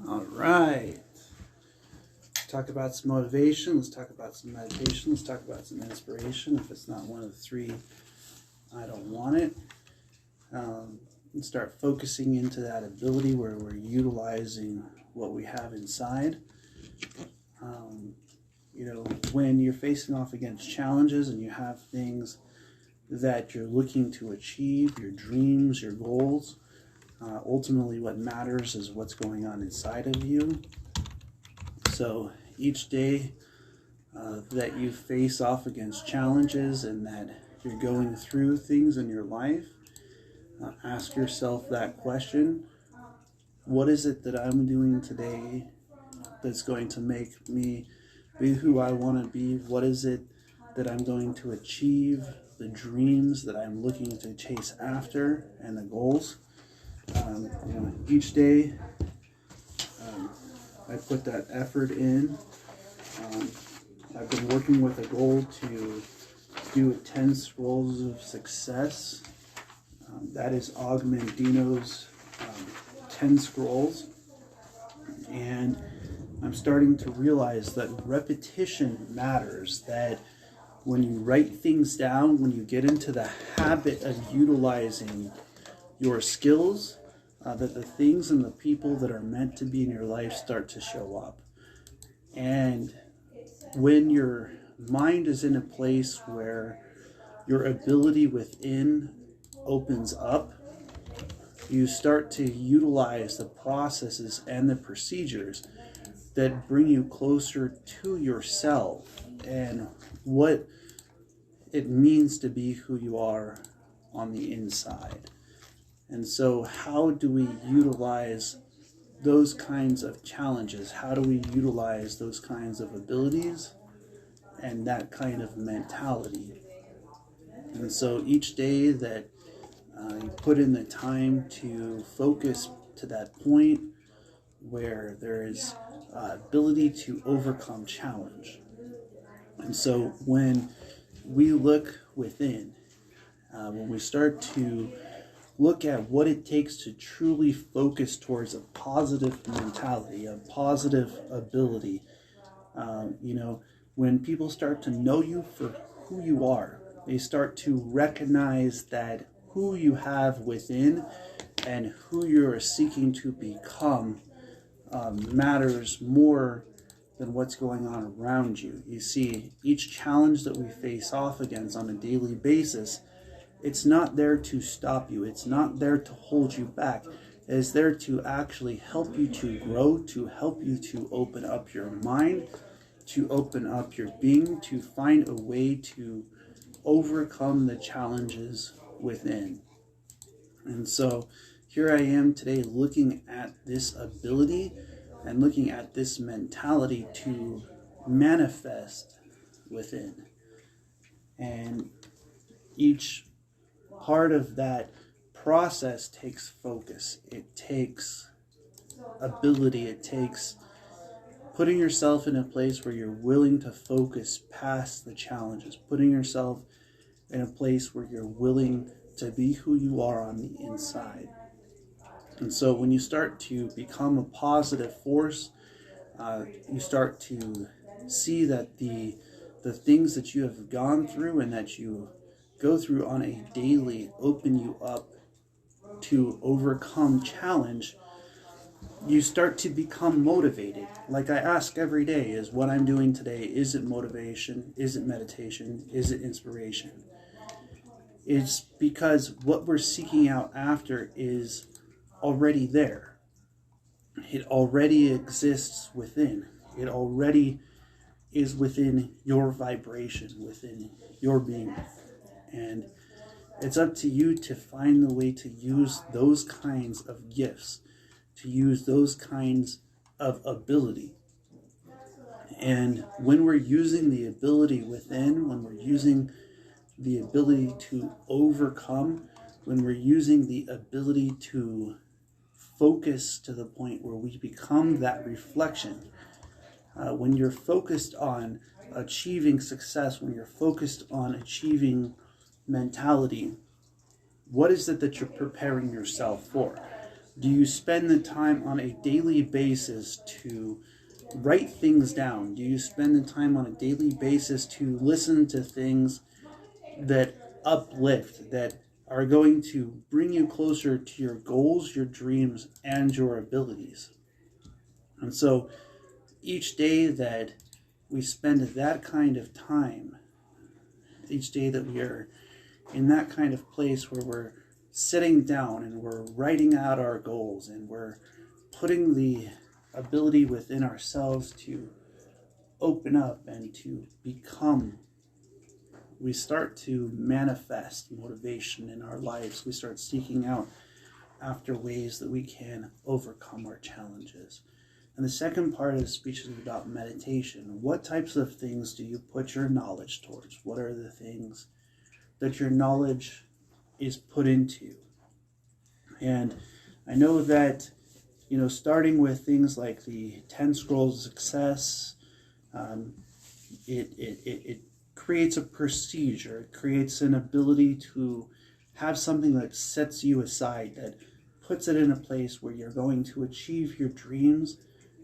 All right. Talk about some motivation. Let's talk about some meditation. Let's talk about some inspiration. If it's not one of the three, I don't want it. And start focusing into that ability where we're utilizing what we have inside. When you're facing off against challenges and you have things that you're looking to achieve, your dreams, your goals, ultimately what matters is what's going on inside of you. So each day that you face off against challenges and that you're going through things in your life, ask yourself that question: what is it that I'm doing today that's going to make me be who I want to be? What is it that I'm going to achieve, the dreams that I'm looking to chase after, and the goals? Each day I put that effort in. I've been working with a goal to do 10 scrolls of success. That is Augmendino's 10 scrolls. And I'm starting to realize that repetition matters, that when you write things down, when you get into the habit of utilizing your skills, that the things and the people that are meant to be in your life start to show up. And when your mind is in a place where your ability within opens up, you start to utilize the processes and the procedures that bring you closer to yourself and what it means to be who you are on the inside. And so how do we utilize those kinds of challenges? How do we utilize those kinds of abilities and that kind of mentality? And so each day that you put in the time to focus to that point where there is ability to overcome challenge. And so when we look within, when we start to look at what it takes to truly focus towards a positive mentality, a positive ability, when people start to know you for who you are, they start to recognize that who you have within and who you're seeking to become matters more than what's going on around you. You see, each challenge that we face off against on a daily basis, it's not there to stop you. It's not there to hold you back. It's there to actually help you to grow, to help you to open up your mind, to open up your being, to find a way to overcome the challenges within. And so here I am today looking at this ability and looking at this mentality to manifest within. And each part of that process takes focus. It takes ability. It takes putting yourself in a place where you're willing to focus past the challenges, putting yourself in a place where you're willing to be who you are on the inside. And so when you start to become a positive force, you start to see that the things that you have gone through and that you go through on a daily open you up to overcome challenge. You start to become motivated. Like I ask every day, is what I'm doing today, is it motivation? Is it meditation? Is it inspiration? It's because what we're seeking out after is already there. It already exists within. It already is within your vibration, within your being. And it's up to you to find the way to use those kinds of gifts, to use those kinds of ability. And when we're using the ability within, when we're using the ability to overcome, when we're using the ability to focus to the point where we become that reflection, when you're focused on achieving success, when you're focused on achieving mentality, what is it that you're preparing yourself for? Do you spend the time on a daily basis to write things down? Do you spend the time on a daily basis to listen to things that uplift, that are going to bring you closer to your goals, your dreams, and your abilities? And so each day that we spend that kind of time, each day that we are in that kind of place where we're sitting down and we're writing out our goals and we're putting the ability within ourselves to open up and to become, we start to manifest motivation in our lives. We start seeking out after ways that we can overcome our challenges. And the second part of the speech is about meditation. What types of things do you put your knowledge towards? What are the things that your knowledge is put into? And I know that, starting with things like the 10 Scrolls of Success, it creates a procedure. It creates an ability to have something that sets you aside, that puts it in a place where you're going to achieve your dreams,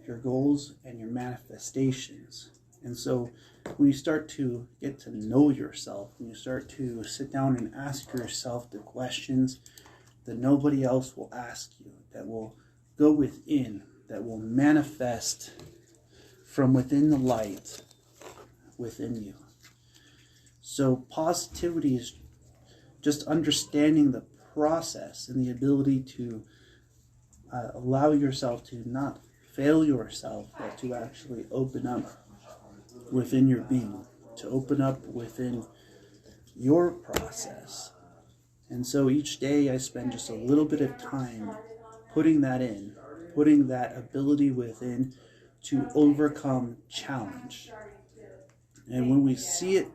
your goals, and your manifestations. And so when you start to get to know yourself, when you start to sit down and ask yourself the questions that nobody else will ask you, that will go within, that will manifest from within the light within you. So positivity is just understanding the process and the ability to allow yourself to not fail yourself, but to actually open up within your being, to open up within your process. And so each day I spend just a little bit of time putting that in, putting that ability within to overcome challenge. And when we see it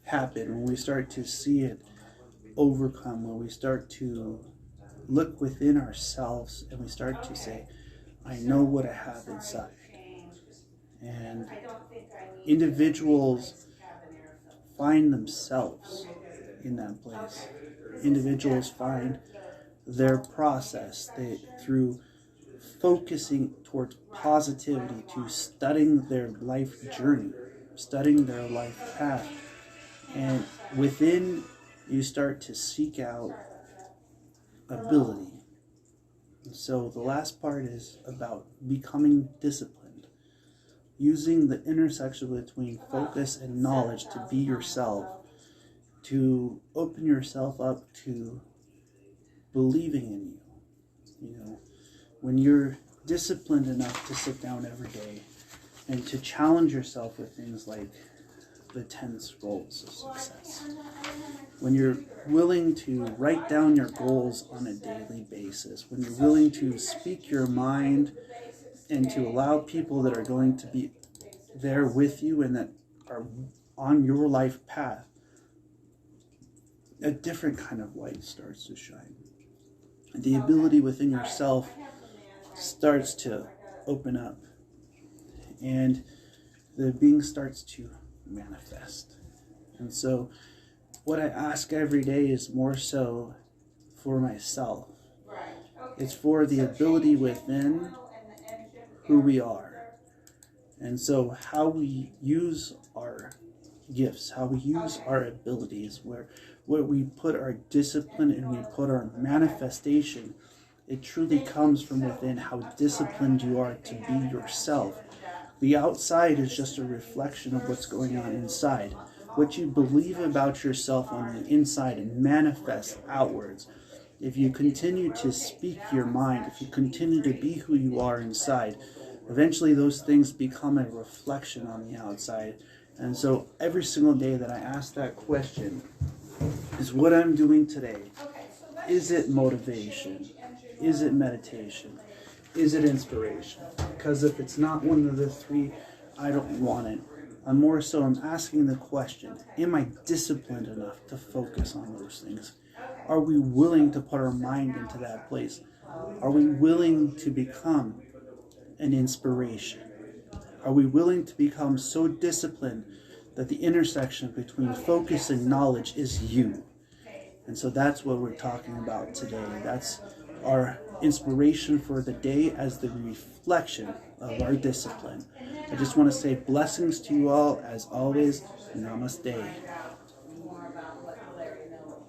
happen, when we start to see it overcome, when we start to look within ourselves and we start to say, I know what I have inside. And individuals find themselves in that place. Individuals find their process through focusing towards positivity, to studying their life journey, studying their life path. And within, you start to seek out ability. So the last part is about becoming disciplined, using the intersection between focus and knowledge to be yourself, to open yourself up to believing in you. When you're disciplined enough to sit down every day and to challenge yourself with things like the 10 Scrolls of Success, when you're willing to write down your goals on a daily basis, when you're willing to speak your mind and to allow people that are going to be there with you and that are on your life path, a different kind of light starts to shine. The ability within yourself starts to open up, and the being starts to manifest. And so what I ask every day is more so for myself. It's for the ability within who we are. And so how we use our gifts, how we use our abilities, where we put our discipline and we put our manifestation, it truly comes from within how disciplined you are to be yourself. The outside is just a reflection of what's going on inside. What you believe about yourself on the inside and manifest outwards. If you continue to speak your mind, if you continue to be who you are inside, eventually those things become a reflection on the outside. And so every single day that I ask that question, is what I'm doing today, is it motivation? Is it meditation? Is it inspiration? Because if it's not one of the three, I don't want it. I'm asking the question, am I disciplined enough to focus on those things? Are we willing to put our mind into that place? Are we willing to become an inspiration? Are we willing to become so disciplined that the intersection between focus and knowledge is you? And so that's what we're talking about today. That's our inspiration for the day as the reflection of our discipline. I just want to say blessings to you all. As always, namaste.